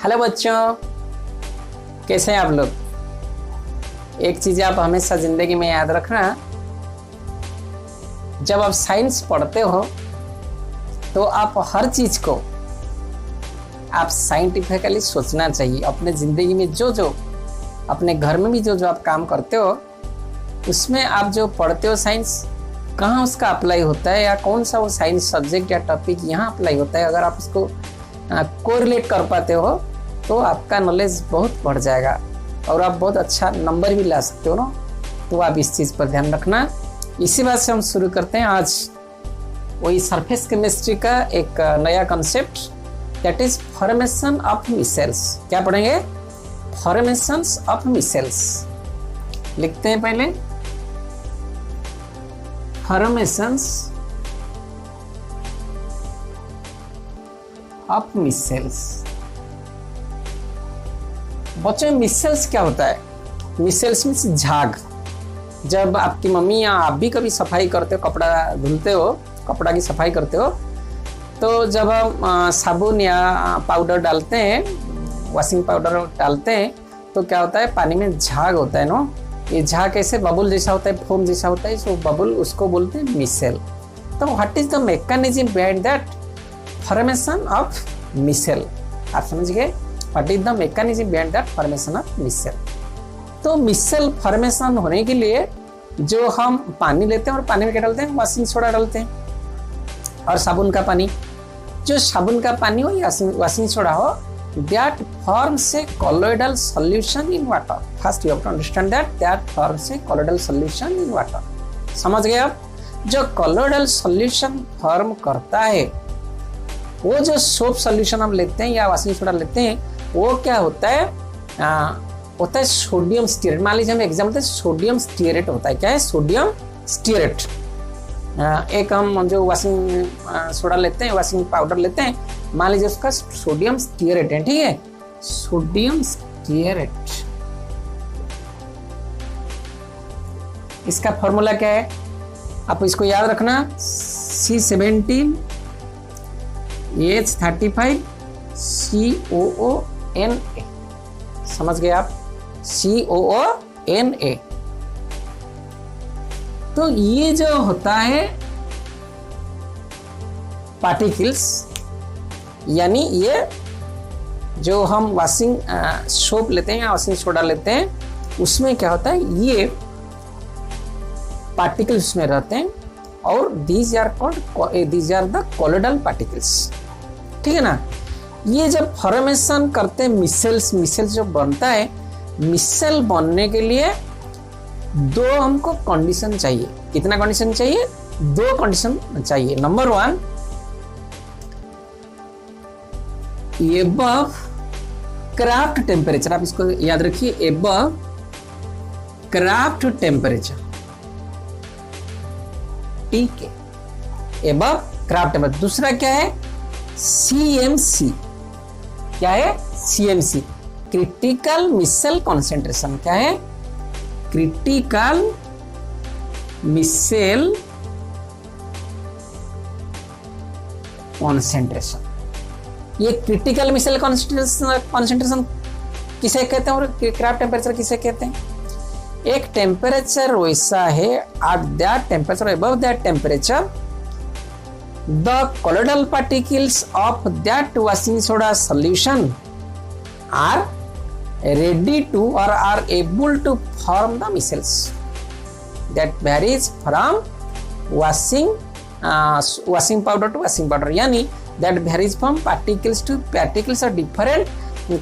Hello बच्चों, कैसे हैं आप लोग। एक चीज आप हमेशा जिंदगी में याद रखना, जब आप साइंस पढ़ते हो तो आप हर चीज को आप साइंटिफिकली सोचना चाहिए। अपने जिंदगी में जो जो अपने घर में भी जो जो आप काम करते हो उसमें आप जो पढ़ते हो साइंस कहाँ उसका अप्लाई होता है या कौन सा वो साइंस सब्जेक्ट या टॉपिक यहाँ अप्लाई होता है, अगर आप उसको कोरिलेट कर पाते हो तो आपका नॉलेज बहुत बढ़ जाएगा और आप बहुत अच्छा नंबर भी ला सकते हो ना। तो आप इस चीज़ पर ध्यान रखना। इसी बात से हम शुरू करते हैं आज वही सरफेस केमिस्ट्री का एक नया concept, that is formation of micelles. क्या पढ़ेंगे? Formations of micelles. लिखते हैं पहले, फॉर्मेशंस ऑफ मिसेल्स। बच्चों मिसेल्स क्या होता है? मिसेल्स मीन्स झाग। जब आपकी मम्मी या आप भी कभी सफाई करते हो, कपड़ा धुलते हो, कपड़ा की सफाई करते हो, तो जब हम साबुन या पाउडर डालते हैं, वॉशिंग पाउडर डालते हैं, तो क्या होता है पानी में झाग होता है ना। ये झाग कैसे बबुल जैसा होता है, फोम जैसा होता है, सो बबुल उसको बोलते हैं मिसेल। तो what is the mechanism behind that formation of micelle? आप समझ गए? What is the mechanism behind that formation of micelle? तो मिसेल फॉर्मेशन होने के लिए जो हम पानी लेते हैं और पानी में क्या डालते हैं? वॉशिंग सोडा डालते हैं और साबुन का पानी। जो साबुन का पानी हो या वॉशिंग सोडा हो, that forms a colloidal solution in water. First you have to understand that forms a colloidal solution in water. समझ गए आप? जो colloidal solution फॉर्म करता है, वो जो सोप सोल्यूशन हम लेते हैं या वॉशिंग सोडा लेते हैं, वो क्या होता है? होता है सोडियम स्टीरेट। मान लीजिए हम एग्जाम्पल दें, सोडियम स्टीरेट होता है। क्या है? Sodium stearate. एक हम जो वॉशिंग सोडा लेते हैं, वॉशिंग पाउडर लेते हैं, मान लीजिए उसका सोडियम स्टीरेट है, ठीक है? सोडियम स्टीरेट, इसका फॉर्मूला क्या है? आप इसको याद रखना, C17H35 COONA। समझ गए आप? COONA। तो ये जो होता है पार्टिकल्स, यानी ये जो हम वॉशिंग सोप लेते हैं या वॉशिंग सोडा लेते हैं, उसमें क्या होता है? ये पार्टिकल्स में रहते हैं और these are the colloidal particles, ठीक है ना? ये जब फॉर्मेशन करते हैं मिसेल्स जो बनता है, मिसेल बनने के लिए दो हमको कंडीशन चाहिए। कितना कंडीशन चाहिए? दो कंडीशन चाहिए। Number 1, above craft temperature. आप इसको याद रखिए, एबव क्राफ्ट टेम्परेचर, ठीक है? Above craft temperature. दूसरा क्या है? CMC। क्या है? CMC, critical micelle concentration. क्या है? Critical micelle concentration. ये क्रिटिकल मिसेल कॉन्सेंट्रेशन किसे कहते हैं और क्राफ्ट टेम्परेचर किसे कहते हैं? एक टेम्परेचर वैसा है, at that temperature, above that temperature, the colloidal particles of that washing soda solution are ready to or are able to form the micelles. That varies from washing powder to washing powder, यानी that varies from particles to particles are different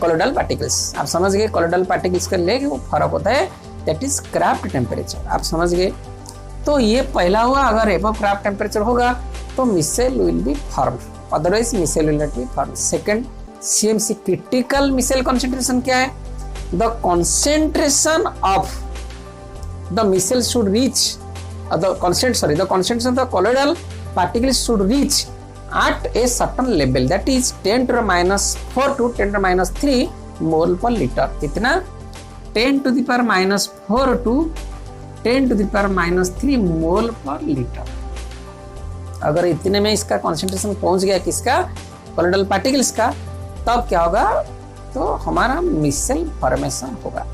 colloidal particles. आप समझ गए? colloidal particles का लेके वो फर्क होता है, that is craft temperature. आप समझ गए? तो ये पहला हुआ, अगर above craft temperature होगा तो micelle will be form, otherwise micelle will not be form. Second, CMC, critical micelle concentration क्या है? The concentration of the micelle should reach the concentration of the colloidal particles should reach at a certain level, that is 10 to the minus 4 to 10 to the minus 3 मोल पर litre. कितना? 10 to the power minus 4 to 10 to the power minus 3 मोल पर litre. अगर इतने में इसका concentration पहुंच गया, किसका? कोलोइडल पार्टिकल्स का, तब क्या होगा? तो हमारा मिसल फॉर्मेशन होगा।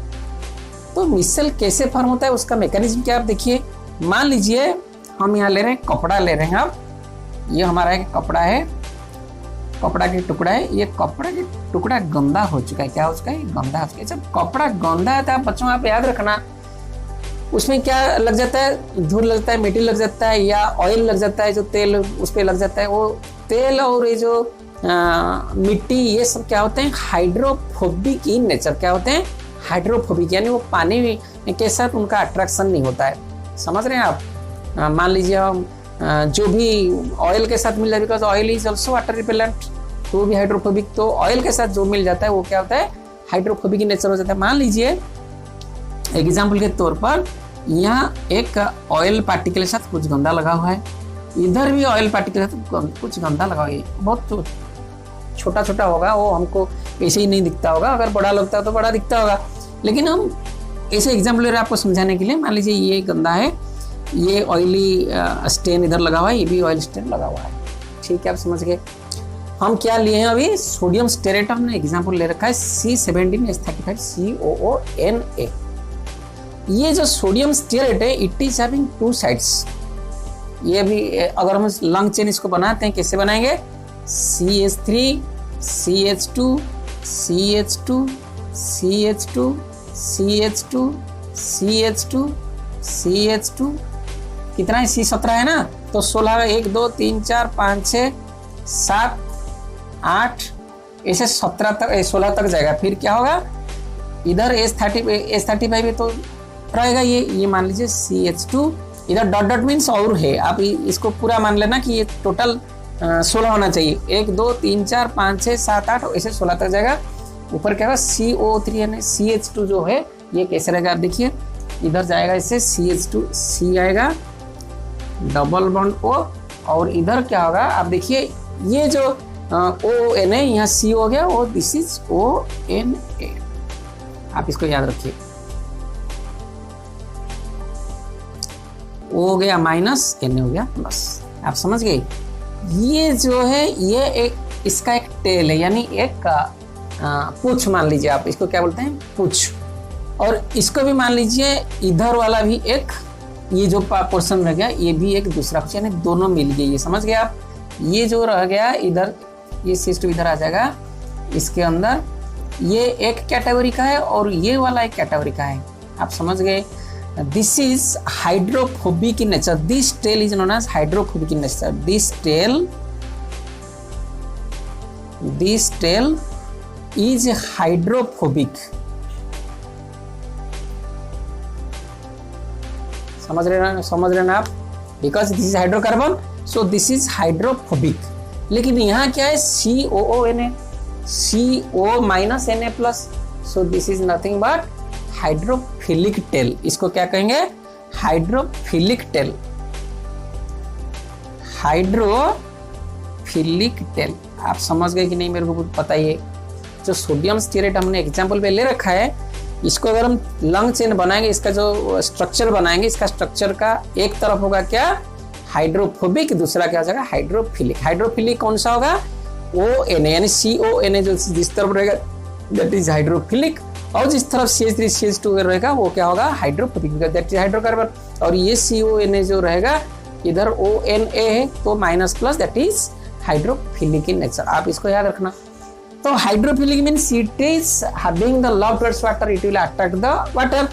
तो मिसल कैसे फॉर्म होता है, उसका मैकेनिज्म क्या आप देखिए। मान लीजिए हम यहाँ ले रहे हैं कपड़ा ले रहे हैं, अब ये हमारा एक कपड़ा है, कपड़ा के टुकड़ा है, ये कपड़ा के टुकड़ा गंदा हो चुका है। क्या हो चुका है? गंदा हो चुका है। जब कपड़ा गंदा है तो आप बच्चों आप याद रखना, उसमें क्या लग जाता है? धूल लगता है, मिट्टी लग जाता है, या ऑयल लग जाता है, जो तेल उस पर लग जाता है। वो तेल और ये जो मिट्टी, ये सब क्या होते हैं? Hydrophobic in nature. क्या होते हैं? हाइड्रोफोबिक, यानी वो पानी के साथ उनका अट्रैक्शन नहीं होता है। समझ रहे हैं आप? मान लीजिए हम जो भी ऑयल के साथ मिल जाए, because oil is also water repellent, तो वो भी हाइड्रोफोबिक। तो ऑयल के साथ जो मिल जाता है वो क्या होता है? हाइड्रोफोबिक इन नेचर हो जाता है। मान लीजिए एग्जाम्पल के तौर पर यहाँ एक ऑयल पार्टिकल के साथ कुछ गंदा लगा हुआ है, इधर भी ऑयल पार्टिकल के साथ कुछ गंदा लगा हुआ है। बहुत छोटा छोटा होगा, वो हमको ऐसे ही नहीं दिखता होगा, अगर बड़ा लगता है तो बड़ा दिखता होगा। लेकिन हम ऐसे एग्जाम्पल ले रहे हैं आपको समझाने के लिए। मान लीजिए ये गंदा है, ये ऑयली स्टेन इधर लगा हुआ है, ये भी ऑयल स्टेन लगा हुआ है। ठीक है, आप समझ गए। हम क्या लिए हैं अभी? सोडियम स्टेरेट हमने एग्जाम्पल ले रखा है C17H35 COONA। ये जो सोडियम स्टेरेट है, इट इज हैविंग 2 साइड्स। ये भी अगर हम लॉन्ग चेन इसको बनाते हैं, कैसे बनाएंगे? CH3 CH2 CH2 CH2 CH2 CH2 CH2, कितना है? C17 है ना, तो 16, 1 2 3 4 5 6 7 8 ऐसे 17 तक 16 तक जाएगा। फिर क्या होगा? इधर H35 है तो रहेगा ये मान लीजिए CH2, इधर डॉट डॉट मीन्स और है। आप इसको पूरा मान लेना कि ये टोटल 16 होना चाहिए। 1 2 3 4 5 6 7 8 ऐसे 16 तक जाएगा। ऊपर क्या होगा? CO3 यानी CH2 जो है ये कैसे रहेगा? आप देखिए, इधर जाएगा इससे CH2 C आएगा, डबल बॉन्ड O, और इधर क्या होगा? आप देखिए ये जो ON है, यहाँ C हो गया, और दिस इज ONA। आप इसको याद रखिए। O हो गया माइनस, Na हो गया प्लस। आप समझ गए? ये जो है ये एक इसका एक टेल है, यानी एक पूछ मान लीजिए आप, इसको क्या बोलते हैं? पूछ। और इसको भी मान लीजिए इधर वाला भी एक, ये जो पोर्शन रह गया ये भी एक दूसरा पूछ, यानी दोनों मिल गए। ये समझ गए आप? ये जो रह गया इधर, ये C2 इधर आ जाएगा, इसके अंदर ये एक कैटेगरी का है और ये वाला एक कैटेगरी का है। आप समझ गए? This is hydrophobic in nature. This tail is known as hydrophobic in nature. This tail is hydrophobic. समझ रहे ना आप? Because this is hydrocarbon, so this is hydrophobic. लेकिन यहाँ क्या है? COONA, CO minus Na plus, so this is nothing but hydrophilic tail. इसको क्या कहेंगे? Hydrophilic tail. Hydrophilic tail. आप समझ गए कि नहीं? मेरे को बताइए। जो सोडियम स्टीरेट हमने एग्जाम्पल पे ले रखा है, इसको अगर हम लंग चेन बनाएंगे, इसका जो स्ट्रक्चर बनाएंगे, इसका स्ट्रक्चर का एक तरफ होगा क्या? हाइड्रोफोबिक, दूसरा क्या हो जाएगा? हाइड्रोफिलिक। हाइड्रोफिलिक कौन सा होगा? ONA, यानी CONA जो जिस तरफ रहेगा दैट इज हाइड्रोफिलिक, और जिस तरफ CH3 CH2 रहेगा वो क्या होगा? Hydrophobic, that is hydrocarbon. और ये CONA जो रहेगा इधर ONA है तो minus plus, that is hydrophilic in nature. आप इसको याद रखना। तो hydrophilic means it is having the love towards water, it will attract the water.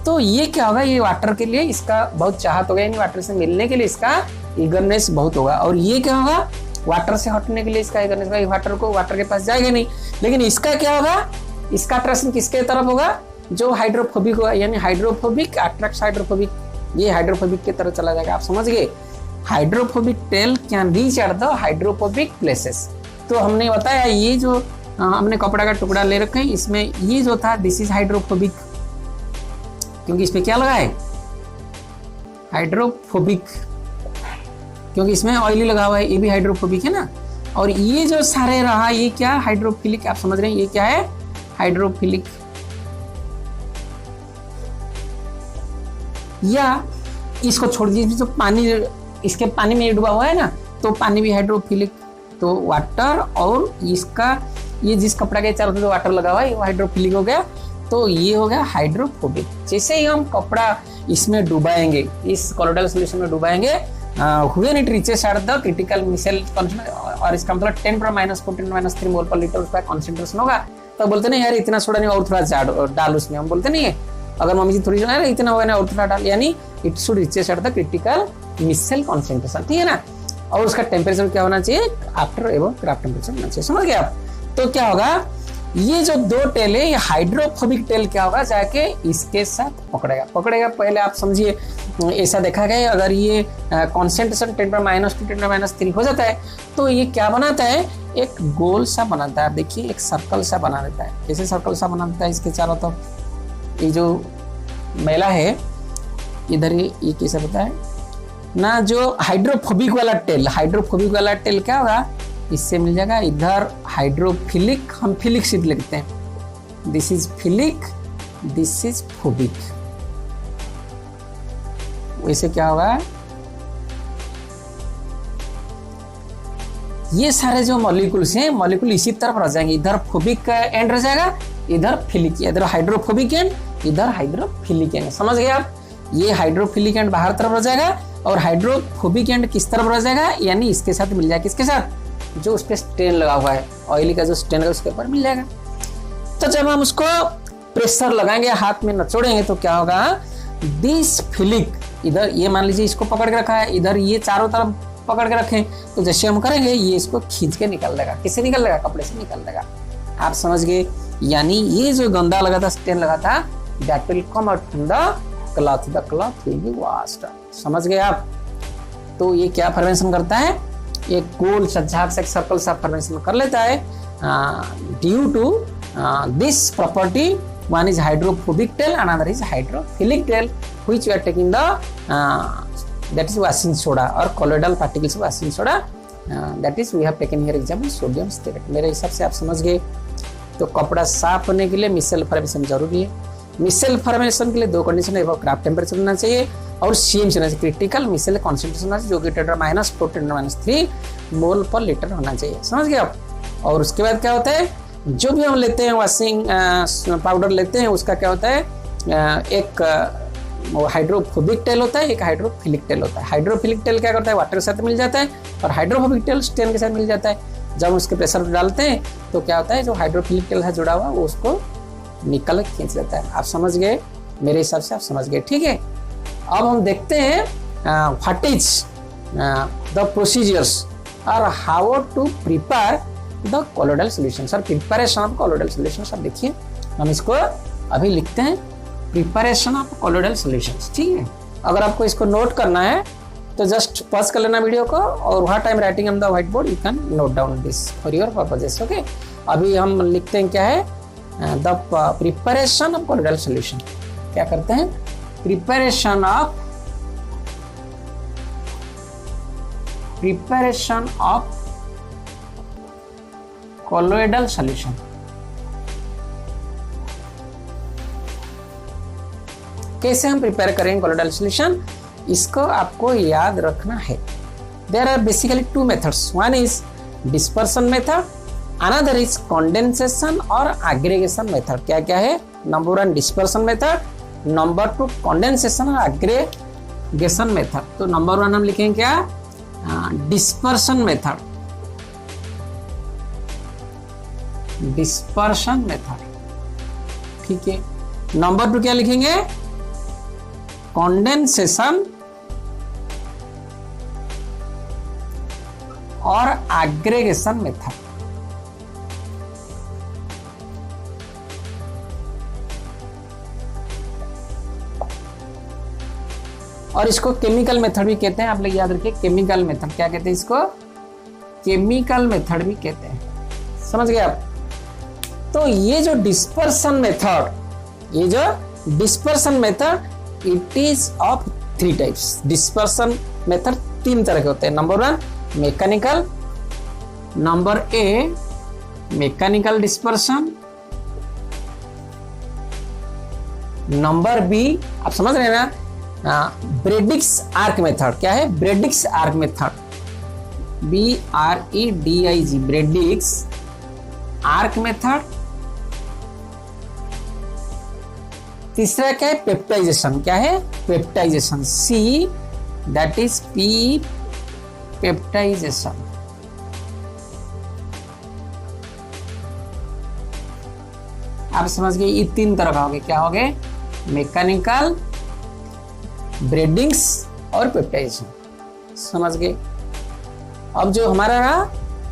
तो ये क्या होगा? ये वाटर के लिए इसका बहुत चाहत होगा, यानी वाटर से मिलने के लिए इसका ईगरनेस बहुत होगा। और ये क्या होगा? वाटर से हटने के लिए इसका ईगरनेस होगा। वाटर के पास जाएगा नहीं। लेकिन इसका क्या होगा? इसका अट्रैक्शन किसके तरफ होगा? जो हाइड्रोफोबिक होगा, यानी हाइड्रोफोबिक अट्रैक्ट्स हाइड्रोफोबिक, ये हाइड्रोफोबिक की तरफ चला जाएगा। आप समझ गए? Hydrophobic tell can reach at the hydrophobic places. तो हमने बताया ये जो हमने कपड़ा का टुकड़ा ले रखा है, इसमें ये जो था दिस इज हाइड्रोफोबिक, क्योंकि इसमें क्या लगा है? हाइड्रोफोबिक, क्योंकि इसमें ऑयली लगा हुआ है, ये भी हाइड्रोफोबिक है ना। और ये जो सारे रहा ये क्या? हाइड्रोफिलिक। आप समझ रहे हैं? ये क्या है? हाइड्रोफिलिक। या इसको छोड़ दीजिए, जो पानी इसके पानी में डूबा हुआ है ना, तो पानी भी हाइड्रोफिलिक। तो वाटर और इसका ये जिस कपड़ा के चारों तरफ वाटर लगा हुआ है वो हाइड्रोफिलिक हो गया, तो ये हो गया हाइड्रोफोबिक। जैसे ही हम कपड़ा इसमें डुबाएंगे, इस कोलोइडल सॉल्यूशन में डुबाएंगे, when it reaches at the critical micelle concentration, और इसका मतलब 10⁻⁴ मोल पर लीटर उसका कंसंट्रेशन होगा, तो बोलते नहीं यार इतना सोडा नहीं, और थोड़ा डाल उसमें, हम बोलते नहीं है। अगर मम्मी जी थोड़ी यार इतना होगा ना और थोड़ा डाल, यानी it should reaches at the critical micelle concentration, ठीक है ना। और उसका टेम्परेचर क्या होना चाहिए, आफ्टर एवं क्राफ्ट टेम्परेचर होना चाहिए, समझ गए आप। तो क्या होगा, ये जो दो टेल है, ये हाइड्रोफोबिक टेल क्या होगा, जाके इसके साथ पकड़ेगा। पहले आप समझिए, ऐसा देखा गया अगर ये कॉन्सेंट्रेशन 10⁻² 10⁻³ हो जाता है तो ये क्या बनाता है, एक गोल सा बनाता है। देखिए एक सर्कल सा बना देता है। कैसे सर्कल सा बना देता है, इसके चारों तरफ ये जो मैला है इधर, ये कैसे होता है ना, जो हाइड्रोफोबिक वाला टेल क्या होगा, इससे मिल जाएगा इधर हाइड्रोफिलिक, हम फिलिक सिर्फ लिखते हैं, this is philic, this is phobic. वैसे क्या होगा, ये सारे जो मॉलिक्यूल्स हैं, मॉलिक्यूल इसी तरफ रह जाएंगे, इधर फोबिक एंड रह जाएगा, इधर फिलिक, इधर हाइड्रोफोबिक एंड, इधर हाइड्रोफिलिक एंड, समझ गए आप। ये हाइड्रोफिलिक एंड बाहर तरफ रह जाएगा और हाइड्रोफोबिक एंड किस तरफ रह जाएगा, यानी इसके साथ मिल जाएगा, किसके साथ, जो उस पर स्टेन लगा हुआ है, ऑयली का जो स्टेन है उसके ऊपर मिल जाएगा। तो जब हम उसको प्रेशर लगाएंगे, हाथ में नचोड़ेंगे, तो क्या होगा, दिस फिलिक, इधर ये मान लीजिए इसको पकड़ के रखा है, इधर ये चारों तरफ पकड़ के रखें, तो जैसे हम करेंगे ये इसको खींच के निकल देगा। किससे निकल देगा, कपड़े से निकल देगा। आप समझ गए, यानी ये जो गंदा लगा था, स्टेन लगा था, that will come out from the cloth will be washed. समझ गए आप। तो ये क्या फॉर्मेशन करता है, एक गोल सा झाग सा सर्कल सा फॉर्मेशन कर लेता है, due to this property. One is hydrophobic tail, another is hydrophilic tail, which we are taking the that is washing soda or colloidal particles washing soda, that is we have taken here example sodium stearate। मेरे हिसाब से आप समझ गए। तो कपड़ा साफ होने के लिए मिसेल फॉर्मेशन जरूरी है। मिसेल फॉर्मेशन के लिए दो कंडीशन है, क्राफ्ट टेम्परेचर होना चाहिए और सीएम होना चाहिए, क्रिटिकल मिसेल कॉन्सेंट्रेशन होना चाहिए, जो कि 10⁻⁴ 10⁻³ मोल पर लीटर होना चाहिए, समझ गए आप। और उसके बाद क्या होता है, जो भी हम लेते हैं वॉशिंग पाउडर लेते हैं, उसका क्या होता है, एक हाइड्रोफोबिक टेल होता है, एक हाइड्रोफिलिक टेल होता है। हाइड्रोफिलिक टेल क्या करता है, वाटर के साथ मिल जाता है, और हाइड्रोफोबिक टेल स्टेन के साथ मिल जाता है। जब उसके प्रेशर डालते हैं तो क्या होता है, जो हाइड्रोफिलिक टेल है जुड़ा हुआ वो उसको निकल खींच लेता है। आप समझ गए, मेरे हिसाब से आप समझ गए, ठीक है। अब हम देखते हैं व्हाट इज द प्रोसीजर्स और how to prepare the colloidal solution. Sir preparation of colloidal solution, sir देखिए हम इसको अभी लिखते हैं, प्रिपरेशन ऑफ कोलोइडल सॉल्यूशंस, ठीक है। अगर आपको इसको नोट करना है तो जस्ट पॉज कर लेना वीडियो को, और वहाँ time writing on the white board you can note down this for your purposes, okay. अभी हम लिखते हैं क्या है, the preparation of colloidal solution. क्या करते हैं, प्रिपरेशन ऑफ कोलोइडल सॉल्यूशन। कैसे हम प्रिपेयर करेंगे कोलोइडल सॉल्यूशन, इसको आपको याद रखना है। There are basically two methods, one is dispersion method, another is condensation और एग्रीगेशन मेथड। क्या क्या है, number 1 dispersion method, number 2 condensation और एग्रीगेशन मेथड। तो नंबर 1 हम लिखेंगे क्या, डिस्पर्सन मेथड, डिस्पर्सन मेथड, ठीक है। नंबर 2 क्या लिखेंगे, कंडेंसेशन और एग्रीगेशन मेथड। और इसको केमिकल मेथड भी कहते हैं, आप लोग याद रखिए, केमिकल मेथड क्या कहते हैं इसको, केमिकल मेथड भी कहते हैं, समझ गए आप। तो ये जो dispersion method, it is of 3 types. Dispersion method 3 तरह के होते हैं। Number 1 mechanical, number A mechanical dispersion, number B आप समझ रहे हैं ना, ब्रेडिक्स आर्क मेथड। क्या है, Bredig's arc method, BREDIG, Bredig's arc method. तीसरा क्या है? पेप्टाइजेशन। क्या है? Peptization. See that is P, peptization. आप समझ गए, ये तीन तरह का हो गया। क्या हो गए? मैकेनिकल, ब्रेडिंग्स और पेप्टाइजेशन। समझ गए। अब जो हमारा रहा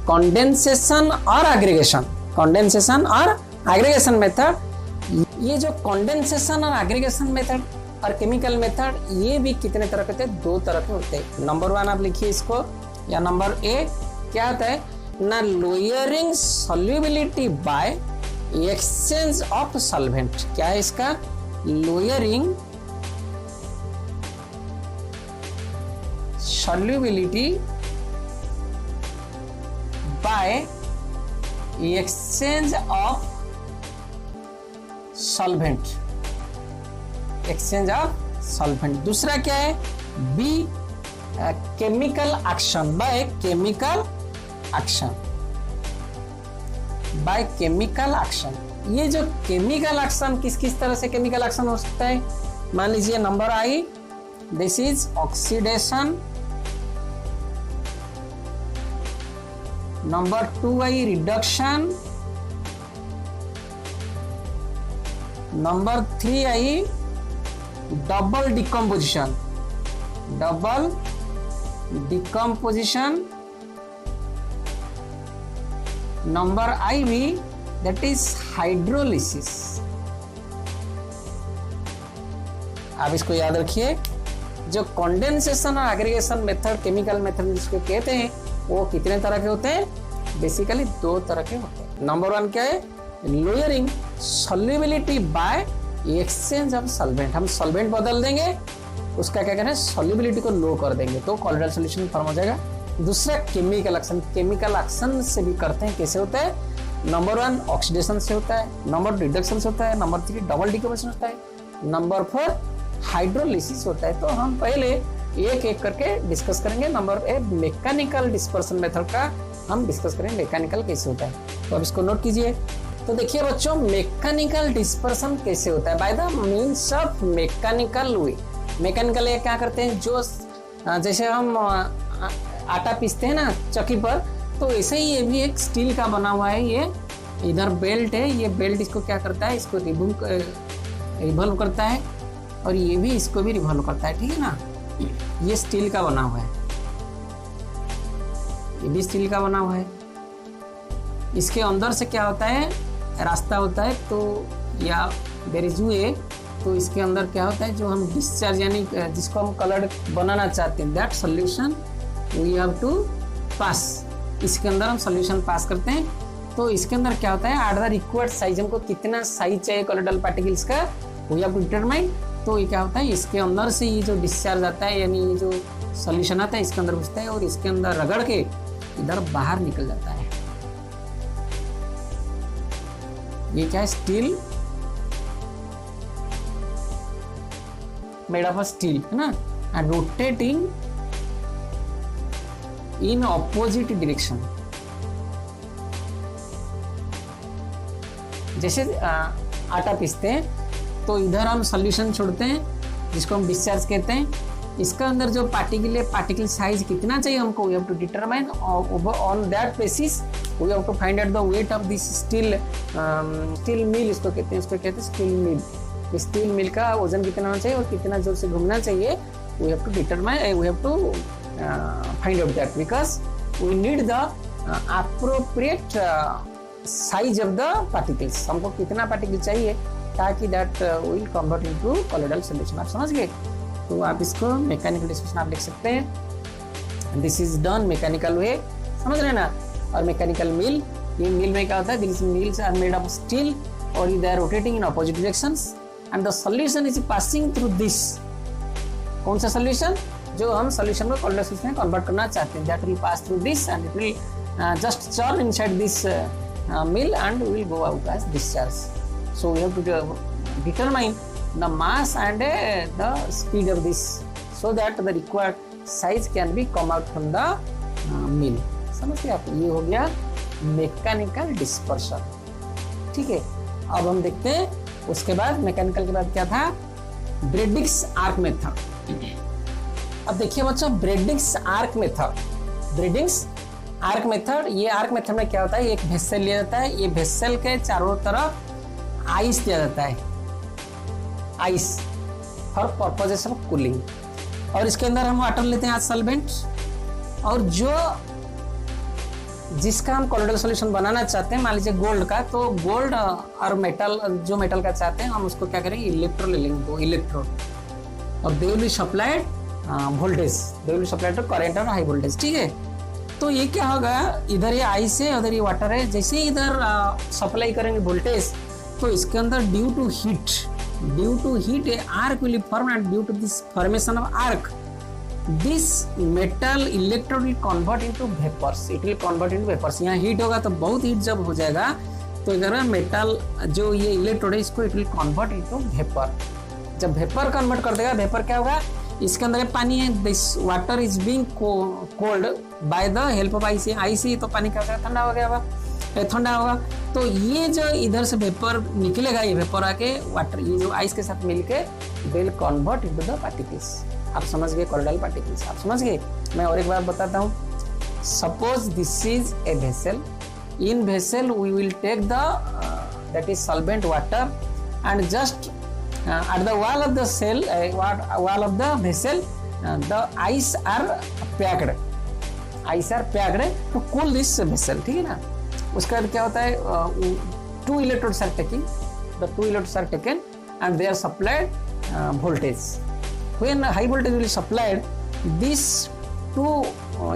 कंडेंसेशन और एग्रीगेशन, कंडेंसेशन और एग्रीगेशन मेथड। ये जो कंडेंसेशन और एग्रीगेशन मेथड और केमिकल मेथड, ये भी कितने तरह के होते हैं? दो तरह के होते हैं। नंबर 1 आप लिखिए इसको, या नंबर ए क्या होता है ना? Lowering solubility by exchange of solvent. क्या है इसका? Lowering solubility by exchange of solvent, exchange of solvent. दूसरा क्या है? B chemical action, by chemical action, by chemical action. ये जो केमिकल एक्शन किस किस तरह से केमिकल एक्शन हो सकता है? मान लीजिए नंबर आई, दिस इज ऑक्सीडेशन। नंबर 2 आई रिडक्शन। नंबर 3 आई double decomposition, double decomposition. Number आई भी दैट इज हाइड्रोलिसिस। आप इसको याद रखिए। जो कंडेंसेशन और एग्रीगेशन मेथड, केमिकल मेथड जिसको कहते हैं, वो कितने तरह के होते हैं? बेसिकली दो तरह के होते हैं। नंबर 1 क्या है? Lowering solubility by exchange of solvent. हम सॉल्वेंट बदल देंगे, उसका क्या करें? सॉल्युबिलिटी को लो कर देंगे, तो कॉलोइडल सॉल्यूशन फॉर्म हो जाएगा। दूसरा केमिकल एक्शन, केमिकल एक्शन से भी करते हैं। कैसे होता है? नंबर 1 ऑक्सीडेशन से होता है, नंबर 2 रिडक्शन से होता है, नंबर 3 डबल डिकम्पोजिशन होता है, नंबर 4 हाइड्रोलिसिस होता है। तो हम पहले एक एक करके डिस्कस करेंगे। Number A mechanical dispersion method का हम डिस्कस करेंगे, मैकेनिकल कैसे होता है। तो अब इसको नोट कीजिए। तो देखिए बच्चों, मैकेनिकल डिस्पर्सन कैसे होता है? By the means of mechanical way. Mechanical ये क्या करते हैं? जो जैसे हम आटा पीसते हैं ना चक्की पर, तो ऐसे ही ये भी एक स्टील का बना हुआ है। ये इधर बेल्ट है, ये बेल्ट इसको क्या करता है? इसको रिवॉल्व करता है, और ये भी इसको भी रिवॉल्व करता है। ठीक है ना? ये स्टील का बना हुआ है, ये भी स्टील का बना हुआ है। इसके अंदर से क्या होता है? रास्ता होता है, तो या देयर इज वे। तो इसके अंदर क्या होता है? जो हम डिस्चार्ज यानी जिसको हम कलर बनाना चाहते हैं, that solution we have to pass. इसके अंदर हम सॉल्यूशन पास करते हैं। तो इसके अंदर क्या होता है? एट द रिक्वायर्ड साइज, हमको कितना साइज चाहिए कॉलोइडल पार्टिकल्स का, वी हैव टू डिटरमाइन। तो ये क्या होता है? इसके अंदर से ये जो डिस्चार्ज आता है, यानी ये जो सॉल्यूशन आता है, इसके अंदर घुसता है और इसके अंदर रगड़ के इधर बाहर निकल जाता है। ये क्या है? स्टील, मेड ऑफ स्टील, है ना? And rotating in opposite direction. जैसे आटा पीसते हैं, तो इधर हम सॉल्यूशन छोड़ते हैं जिसको हम डिस्चार्ज कहते हैं। इसका अंदर जो पार्टिकल साइज कितना चाहिए हमको, we have to determine. On that basis we have to find out the weight of this steel mill, इसको कहते हैं, स्टील मिल। स्टील मिल का वजन कितना होना चाहिए और कितना जोर से घूमना चाहिए, we have to determine, we have to find out that, because we need the appropriate size of the particles. हमको कितना पार्टिकल चाहिए ताकि that will convert into colloidal solution. आप समझ गए? तो आप इसको मैकेनिकल डिस्पर्सन आप लिख सकते हैं। दिस इज डन मैकेनिकल वे, समझ रहे ना? और मैकेनिकल मिल, ये मिल में क्या होता है? This mills are made of steel और they are rotating in opposite directions and the solution is passing through this. कौन सा सॉल्यूशन? जो हम सॉल्यूशन को कॉलोइडल सॉल्यूशन में कन्वर्ट करना चाहते हैं, that will pass through this and it will just churn inside this mill and will go out as discharge. So we have to determine the mass and the speed of this, so that the required size can be come out from the mill. समझ गए आप? ये हो गया mechanical dispersion. ठीक है, अब हम देखते हैं उसके बाद मैकेनिकल के बाद क्या था, ब्रेडिक्स आर्क मेथड। अब देखिए बच्चों, Bredig's arc method, Bredig's arc method, ये आर्क मेथड में क्या होता है, एक वेसल लिया जाता है, ये वेसल के चारों तरफ आइस दिया जाता है, ice for purposes of cooling, और इसके अंदर हम वाटर लेते हैं एज सॉल्वेंट, और जो जिसका हम कोलोइडल सॉल्यूशन बनाना चाहते हैं, मान लीजिए गोल्ड का, तो गोल्ड और मेटल, जो मेटल का चाहते हैं हम उसको क्या करेंगे, इलेक्ट्रो ले लेंगे, दो इलेक्ट्रोड, और they will be supplied voltage, they will be supplied current और हाई वोल्टेज। ठीक है, तो ये क्या होगा, इधर ये आइस है, उधर ये वाटर है, जैसे ही इधर सप्लाई करेंगे वोल्टेज, तो इसके अंदर due to heat a arc will form, and due to this formation of arc this metal electrode will convert into vapours, it will convert into vapours. यहाँ हीट होगा तो बहुत हीट जब हो जाएगा तो इधर मेटल जो ये इलेक्ट्रोड है इसको it will convert into vapour. जब वेपर कन्वर्ट कर देगा, वेपर क्या होगा, इसके अंदर पानी है, this water is being cold by the help of ice, ice ही तो पानी क्या होगा, ठंडा हो गया होगा, ठंडा होगा, तो ये जो इधर से वेपर निकलेगा, ये वेपर आके वाटर, ये जो आइस के साथ मिलके will convert into the particles. आप समझ गए, कोलोइडल पार्टिकल्स आप समझ गए। मैं और एक बार बताता हूँ, suppose this is a vessel, in vessel we will take the that is solvent water, and just at the wall of the cell, wall of the vessel, the ice are packed to cool this vessel। ठीक है ना, उसके बाद क्या होता है, two electrodes are taken and they are supplied voltage। when high voltage will be supplied, these two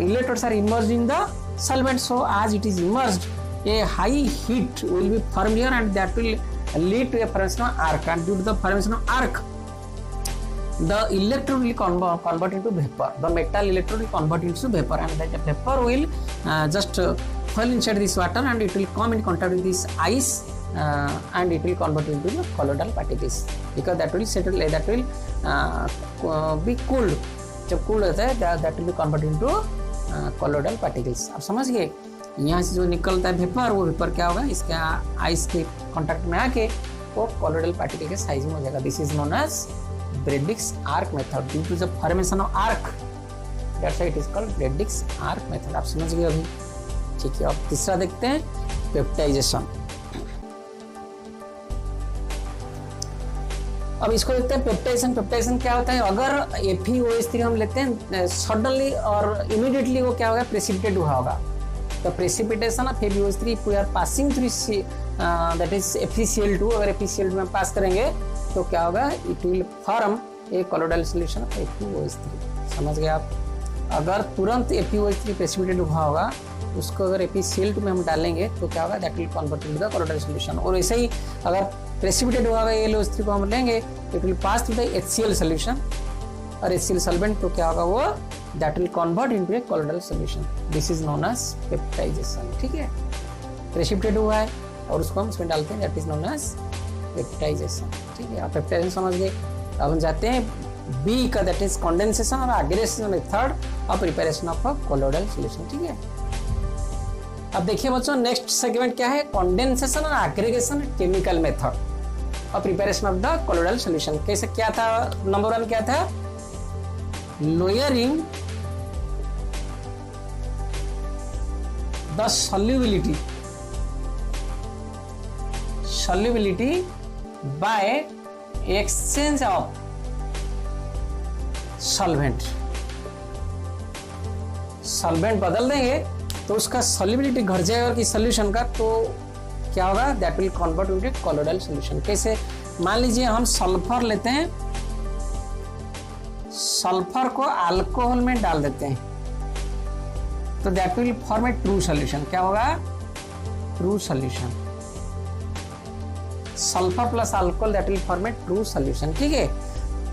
electrodes are immersed in the solvent, so as it is immersed, a high heat will be formed here, and that will lead to a formation of arc, and due to the formation of arc the electrode will convert into vapor, the metal electrode will convert into vapor, and that vapor will just fall inside this water, and it will come in contact with this ice, and it will convert into the colloidal particles, because that will settle, that will be cooled, जब cool होता है that will be converted into colloidal particles। आप समझ गए, यहाँ से जो निकलता है वेपर, वो वेपर क्या होगा, इसके आइस के कांटेक्ट में आके वो कोलोइडल पार्टिकल के साइज में हो जाएगा। This is known as Bredig's arc method, due to the formation of arc, that's why it is called Bredig's arc method. आप समझ गए अभी। ठीक है, अब तीसरा देखते हैं, पेप्टाइजेशन। अब इसको देखते हैं पेप्टाइजेशन। पेप्टाइजेशन क्या होता है, अगर FeOH3 हम लेते हैं सडनली और इमीडिएटली वो क्या होगा, प्रेसिपिटेट हुआ होगा। The precipitation of FeOH3 if we are passing through that is FeCl2, अगर FeCl2 में पास करेंगे तो क्या होगा, it will form a colloidal solution of FeOH3। समझ गए आप। अगर तुरंत FeOH3 प्रेसिपिटेट हुआ होगा, उसको अगर FeCl2 में हम डालेंगे तो क्या होगा, that will convert into the colloidal solution। और ऐसे ही अगर प्रेसिपिटेट हुआ होगा AlOH3 को हम लेंगे, it will pass through the HCl solution, और HCl solvent तो क्या होगा, वो that will convert into a colloidal solution। this is known as peptidation। ठीक है, प्रेसिपिटेट हुआ है और उसको हम इसमें डालते हैं, that is known as peptidation। ठीक है, आप पेप्टाइजेशन समझ गए। अब हम जाते हैं बी का, that is condensation और aggregation method of preparation of a colloidal solution. ठीक है, अब देखिए बच्चों, नेक्स्ट सेगमेंट क्या है, कंडेंसेशन और aggregation chemical method of preparation of the colloidal solution. कैसे, क्या था, नंबर 1 क्या था, lowering the solubility by exchange of solvent बदल देंगे तो उसका solubility घट जाएगा कि solution का, तो क्या होगा, that will convert into colloidal solution। कैसे, मान लीजिए हम सल्फर लेते हैं, सल्फर को अल्कोहल में डाल देते हैं, तो that will form A true solution. क्या होगा, true solution. Sulphur plus alcohol that will form A true solution. ठीक है,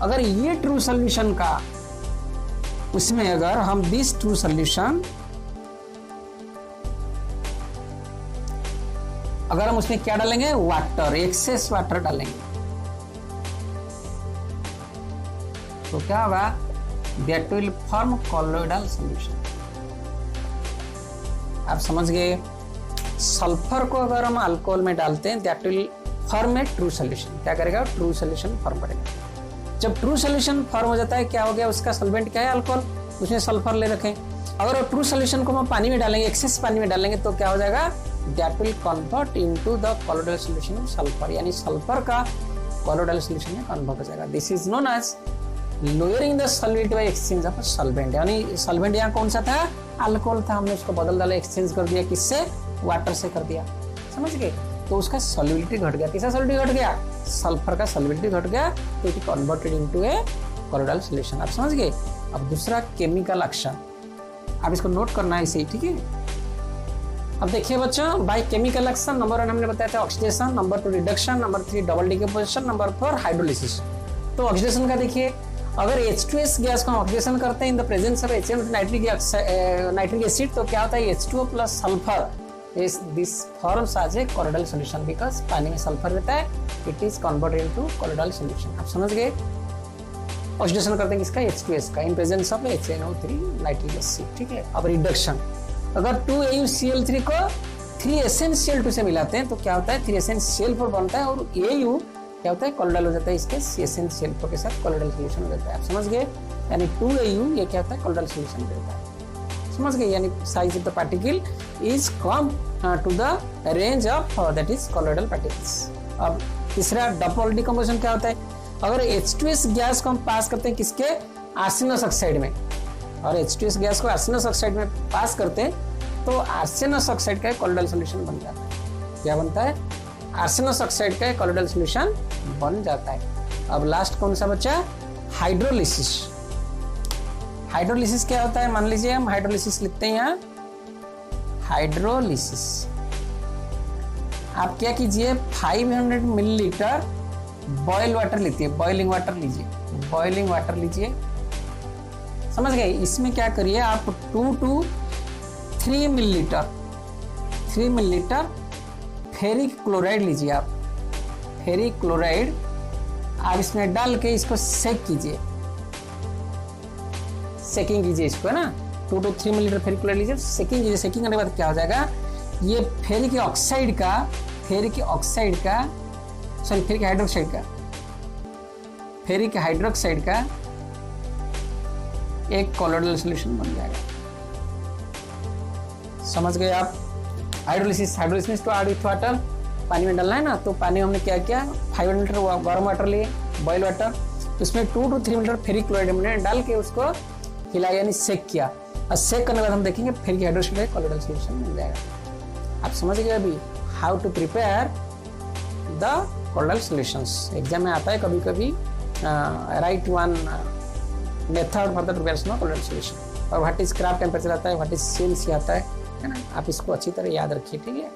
अगर ये ट्रू सॉल्यूशन का, उसमें अगर हम दिस ट्रू सॉल्यूशन, अगर हम उसमें क्या डालेंगे, वाटर, एक्सेस वाटर डालेंगे, तो क्या होगा, that will form colloidal solution. आप समझ गए। सल्फर को अगर हम अल्कोहल में डालते हैं that will form A true solution. क्या करेगा? ट्रू सोल्यूशन फॉर्म करेगा। जब ट्रू सोल्यूशन फॉर्म हो जाता है, क्या हो गया? उसका सॉल्वेंट क्या है? अल्कोहल, उसमें सल्फर ले रखें। अगर ट्रू सोल्यूशन को हम पानी में डालेंगे, एक्सेस पानी में डालेंगे, तो क्या हो जाएगा? That will convert into the colloidal solution of sulphur, यानी सल्फर का कोलोइडल सॉल्यूशन में कन्वर्ट हो जाएगा। This is known as lowering the solvent by exchange of solvent. यानी सॉल्वेंट यहाँ कौन सा था? अल्कोहल था, हमने उसको बदल डाला, एक्सचेंज कर दिया, किससे? वाटर से कर दिया। समझ गए? तो उसका सॉल्युबिलिटी घट गया। किसका सॉल्युबिलिटी घट गया? सल्फर का सॉल्युबिलिटी घट गया, तो it converted into A colloidal solution. आप समझ गए? अब दूसरा केमिकल एक्शन, आप इसको नोट करना है इसे, ठीक है। अब देखिए बच्चों, बाय केमिकल एक्शन नंबर 1 हमने बताया था oxidation, number 2 reduction, number 3 double decomposition, number 4 hydrolysis. तो ऑक्सीडेशन का देखिए, अगर H2S गैस को हम ऑक्सीडेशन करते हैं in the presence of HCl nitric acid, तो क्या होता है? H2O plus sulphur this forms as a colloidal solution, because पानी में सल्फर रहता है, it is converted into colloidal solution. आप समझ गए? ऑक्सीडेशन करते हैं किसका? H2S का, in presence of HNO3 nitric acid, ठीक है। अब रिडक्शन, अगर 2AuCl3 को 3SnCl2 से मिलाते हैं तो क्या होता है? 3SnCl4 बनता है, और Au क्या होता है? कोलोइडल हो जाता है, इसके CSnCl4 के साथ कोलोइडल सॉल्यूशन हो जाता है। आप समझ गए? यानी 2Au ये क्या होता है? कोलोइडल सॉल्यूशन देता है। समझ गए? यानी size of the particle is come to the range of that is colloidal particles. अब तीसरा डबल डिकम्पोजिशन क्या होता है? अगर H2S गैस को हम पास करते हैं किसके? आर्सेनस ऑक्साइड में, और H2S गैस को आर्सेनस ऑक्साइड में पास करते हैं तो आर्सेनस ऑक्साइड का कोलोइडल सॉल्यूशन बन जाता है। क्या बनता है? आर्सेनस ऑक्साइड का कोलोइडल सॉल्यूशन बन जाता है। अब लास्ट कौन सा बचा? हाइड्रोलिसिस। हाइड्रोलिसिस क्या होता है? मान लीजिए हम हाइड्रोलिसिस लिखते हैं यहाँ, हाइड्रोलिसिस। आप क्या कीजिए, 500 मिलीलीटर बॉयल वाटर लीजिए, बॉइलिंग वाटर लीजिए, बॉइलिंग वाटर लीजिए। समझ गए? इसमें क्या करिए आप 2 to 3 मिलीलीटर फेरिक क्लोराइड लीजिए। आप फेरिक क्लोराइड आप इसमें डाल के इसको सेक कीजिए, सेकिंग कीजिए इसको, है ना। 2 to 3 मिलीलीटर फेरिक क्लोराइड लीजिए, सेकिंग कीजिए। सेकिंग करने के बाद क्या हो जाएगा? ये फेरिक हाइड्रोक्साइड का एक कोलोइडल सॉल्यूशन बन जाएगा। समझ गए आप? हाइड्रोलिसिस तो ऐड विथ वाटर, पानी में डालना है ना, तो पानी में हमने क्या किया? 500 लीटर गर्म वाटर लिए, बॉयल वाटर, तो उसमें 2 to 3 मिलीलीटर फेरिक क्लोराइड हमने डाल के उसको हिलाया, यानी सेक किया। और सेक करने के बाद हम देखेंगे फेरिक हाइड्रोक्साइड का कोलोइडल सॉल्यूशन बन जाएगा। आप समझ गए अभी how to prepare the colloidal solutions. Exam में आता है कभी कभी, write one method for the preparation of colloidal solution, और व्हाट इज क्राफ्ट टेम्परेचर आता है, व्हाट इज CLC आता है ना। आप इसको अच्छी तरह याद रखिए, ठीक है।